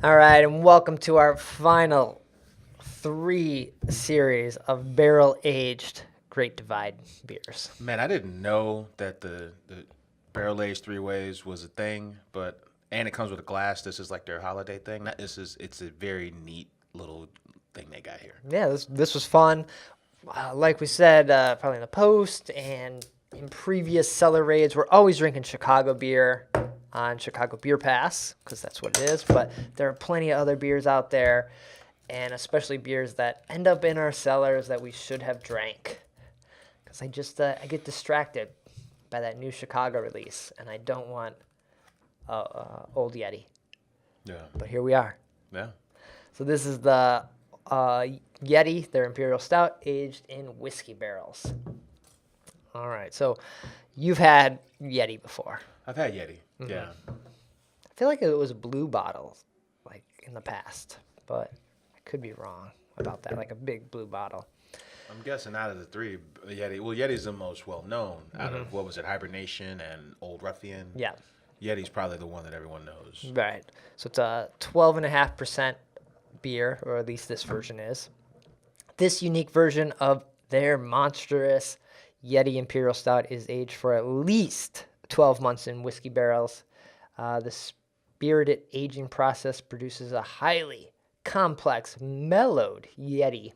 All right, and welcome to our final 3 series of barrel-aged Great Divide beers. Man, I didn't know that the barrel aged three ways was a thing, and it comes with a glass. This is like their holiday thing. It's a very neat little thing they got here. Yeah, this was fun. Like we said, probably in the post and in previous Cellar raids, we're always drinking Chicago beer on Chicago Beer Pass, because that's what it is. But there are plenty of other beers out there, and especially beers that end up in our cellars that we should have drank. Because I get distracted by that new Chicago release, and I don't want Old Yeti. Yeah. But here we are. Yeah. So this is the Yeti, their Imperial Stout, aged in whiskey barrels. All right, so you've had Yeti before. I've had Yeti. Mm-hmm. Yeah. I feel like it was a blue bottle, like in the past, but I could be wrong about that, like a big blue bottle. I'm guessing out of the three, Yeti's the most well-known out of, what was it, Hibernation and Old Ruffian? Yeah. Yeti's probably the one that everyone knows. Right. So it's a 12.5% beer, or at least this version is. This unique version of their monstrous Yeti Imperial Stout is aged for at least 12 months in whiskey barrels. The spirited aging process produces a highly complex, mellowed Yeti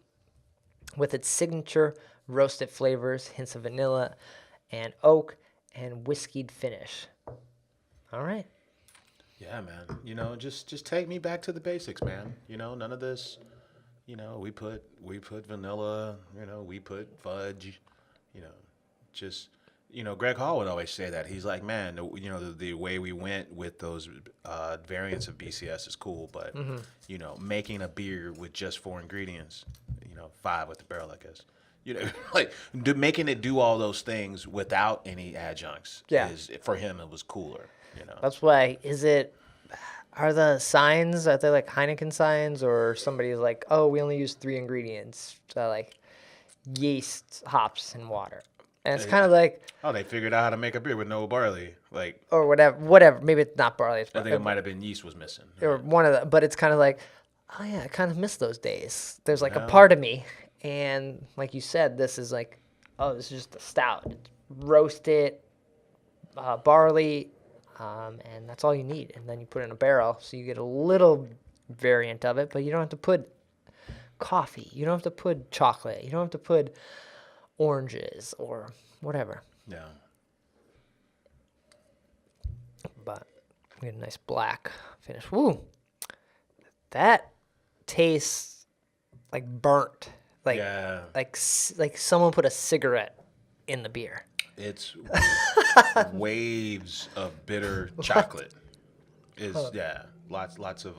with its signature roasted flavors, hints of vanilla and oak, and whiskeyed finish. All right. Yeah, man. Just take me back to the basics, man. None of this. We put vanilla. We put fudge. Greg Hall would always say that. He's like, man, the way we went with those variants of BCS is cool, but making a beer with just 4 ingredients, 5 with the barrel, I guess. Making it do all those things without any adjuncts. Yeah. For him, it was cooler. That's why. Are the signs, are they like Heineken signs, or somebody's like, oh, we only use 3 ingredients, like yeast, hops, and water? And it's kind of like, oh, they figured out how to make a beer with no barley, or whatever. Maybe it's not barley. It's I think it might have been yeast was missing, or one of the. But it's kind of like, oh yeah, I kind of miss those days. There's like a part of me, and like you said, this is like, oh, this is just a stout. It's roasted barley, and that's all you need. And then you put it in a barrel, so you get a little variant of it, but you don't have to put coffee. You don't have to put chocolate. You don't have to put oranges or whatever. Yeah. But we get a nice black finish. Woo! That tastes like burnt. Like someone put a cigarette in the beer. It's waves of bitter chocolate. Lots of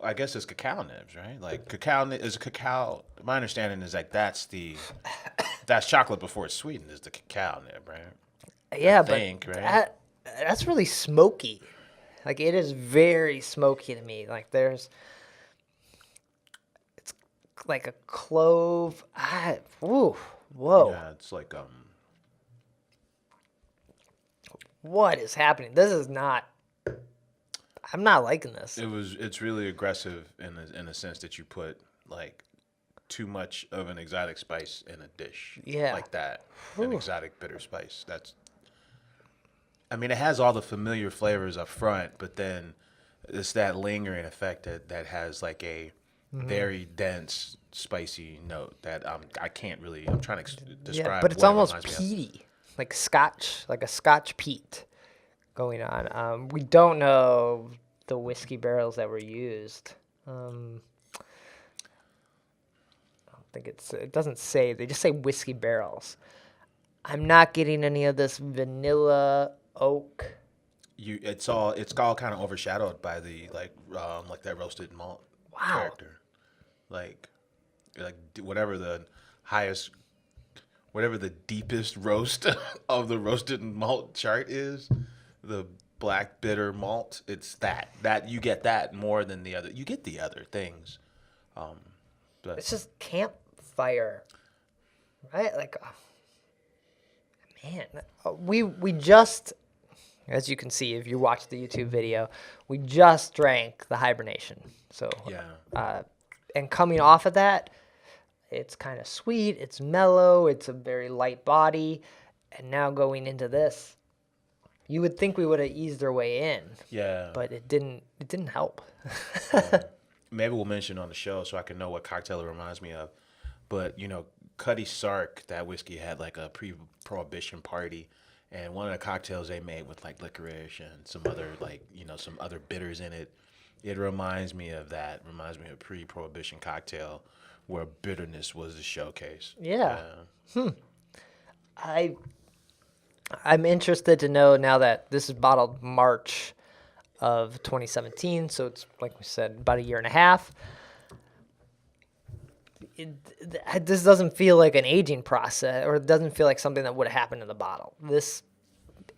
I guess it's cacao nibs, right? Like cacao. My understanding is like that's chocolate before it's sweetened is the cacao nib, right? Yeah, right? That's really smoky. Like it is very smoky to me. Like it's like a clove. Whoa. Yeah, it's like What is happening? This is not. I'm not liking this. It's really aggressive in the sense that you put like too much of an exotic spice in a dish. Yeah. Like that. An exotic bitter spice. It has all the familiar flavors up front, but then it's that lingering effect that has like a very dense, spicy note that I can't really. I'm trying to describe. Yeah, but it's almost peaty, like a Scotch peat going on. We don't know the whiskey barrels that were used. I don't think it doesn't say. They just say whiskey barrels. I'm not getting any of this vanilla oak. It's all kind of overshadowed by the like that roasted malt character, like whatever the deepest roast of the roasted malt chart is, the black bitter malt. It's that you get that more than the other. You get the other things, but it's just campfire, right? Like, man, we just As you can see, if you watch the YouTube video, we just drank the hibernation. So, Yeah. And coming off of that, it's kind of sweet. It's mellow. It's a very light body. And now going into this, you would think we would have eased our way in, Yeah. but it didn't. It didn't help. Maybe we'll mention on the show so I can know what cocktail it reminds me of. But, Cuddy Sark, that whiskey had like a pre-prohibition party. And one of the cocktails they made with like licorice and some other some other bitters in it. It reminds me of that. Reminds me of a pre-prohibition cocktail where bitterness was the showcase. Yeah. I'm interested to know now that this is bottled March of 2017, so it's like we said, about a year and a half. This doesn't feel like an aging process, or it doesn't feel like something that would have happened in the bottle.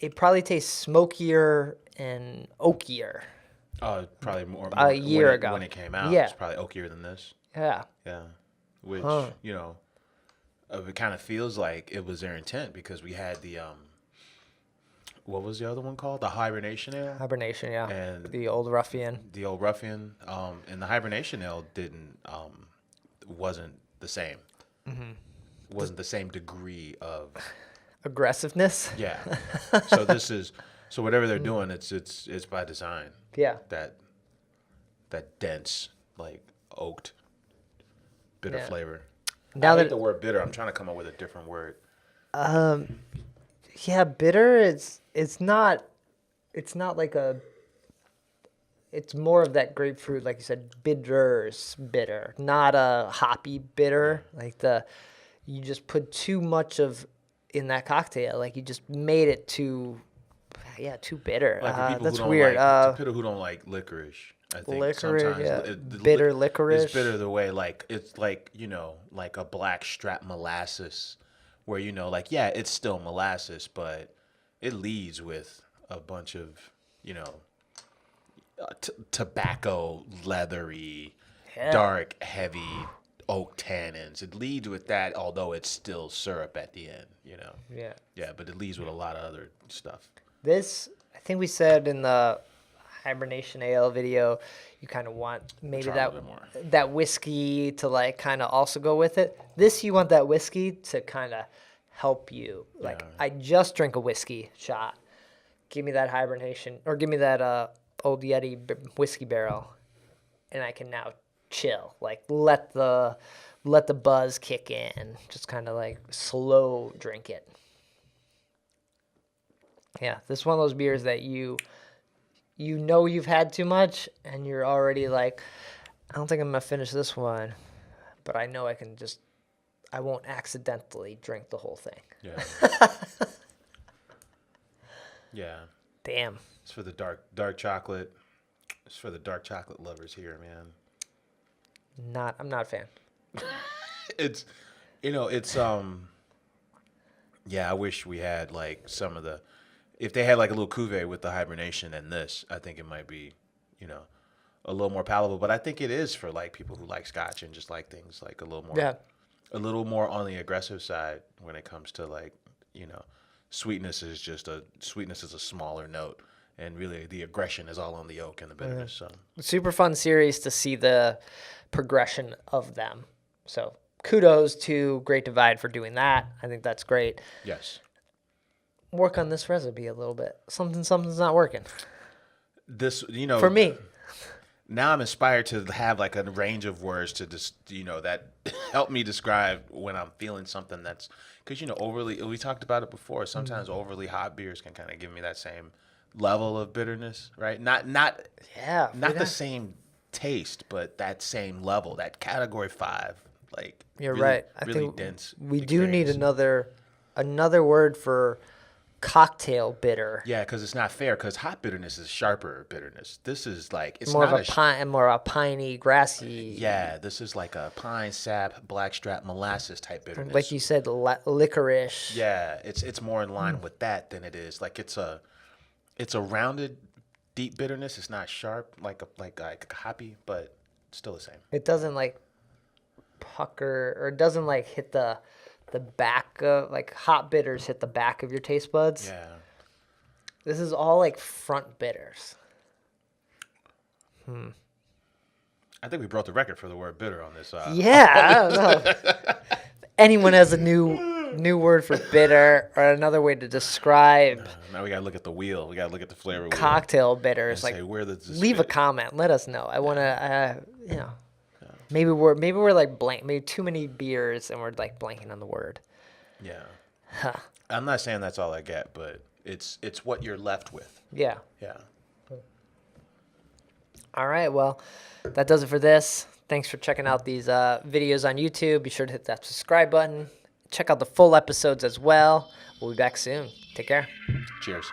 It probably tastes smokier and oakier. Probably more A year ago when it came out. Yeah. It's probably oakier than this. Yeah. Yeah, which it kind of feels like it was their intent because we had the what was the other one called? The Hibernation Ale. Hibernation, yeah. And the Old Ruffian. The Old Ruffian, and the Hibernation Ale wasn't the same. Mm-hmm. Wasn't the same degree of aggressiveness. Yeah. So whatever they're doing, it's by design. Yeah. That dense, like oaked, bitter flavor. Now I that hate the word bitter. I'm trying to come up with a different word. Yeah, bitter. It's not like it's more of that grapefruit, like you said, bitter, not a hoppy bitter. Like you just put too much in that cocktail. Like you just made it too bitter. Like for people that's who don't weird. Like, people who don't like licorice, I think Licorice, sometimes bitter licorice. It's bitter the way it's like like a black strap molasses, where it's still molasses, but it leads with a bunch of tobacco, leathery, dark, heavy oak tannins. It leads with that, although it's still syrup at the end. Yeah. Yeah, but it leads with a lot of other stuff. This, I think we said in the Hibernation Ale video, you kind of want maybe that whiskey to like kind of also go with it. This, you want that whiskey to kind of help you. Like, I just drank a whiskey shot. Give me that Hibernation, or give me that Old Yeti whiskey barrel, and I can now chill. Like, let the buzz kick in. Just kind of like slow drink it. Yeah, this is one of those beers that you've had too much, and you're already like, I don't think I'm gonna finish this one, but I know I won't accidentally drink the whole thing. Yeah. Yeah. Damn. It's for the dark chocolate. It's for the dark chocolate lovers here, man. I'm not a fan. It's yeah, I wish we had like some of the, if they had like a little cuvee with the Hibernation and this, I think it might be, a little more palatable. But I think it is for like people who like Scotch and just like things like a little more on the aggressive side when it comes to like, sweetness is a smaller note, and really the aggression is all on the oak and the bitterness. So Super fun series to see the progression of them. So kudos to Great Divide for doing that. I think that's great. yes, Work on this recipe a little bit. Something's not working. this For me. Now I'm inspired to have like a range of words to just that help me describe when I'm feeling something that's, because overly, we talked about it before, sometimes overly hot beers can kind of give me that same level of bitterness, right? Not the same taste, but that same level, that category 5, like You're really, right. I really think dense. we do need another word for cocktail bitter. Yeah, because it's not fair. Because hot bitterness is sharper bitterness. This is like it's more not of a piney, grassy. Yeah, this is like a pine sap, blackstrap, molasses type bitterness. Like you said, licorice. Yeah, it's more in line with that than it is like it's a rounded, deep bitterness. It's not sharp like a hoppy, but still the same. It doesn't like pucker, or it doesn't like hit the back of, like hot bitters hit the back of your taste buds. Yeah. This is all like front bitters. I think we broke the record for the word bitter on this. Yeah, I don't know. If anyone has a new word for bitter or another way to describe Now we gotta look at the wheel. We gotta look at the flavor wheel. cocktail bitters, And like say, where does this leave a fit? comment. Let us know. I want to, maybe we're like blank. Maybe too many beers and we're like blanking on the word. Yeah. I'm not saying that's all I get, but it's what you're left with. Yeah. Yeah. All right. Well, that does it for this. Thanks for checking out these videos on YouTube. Be sure to hit that subscribe button. Check out the full episodes as well. We'll be back soon. Take care. Cheers.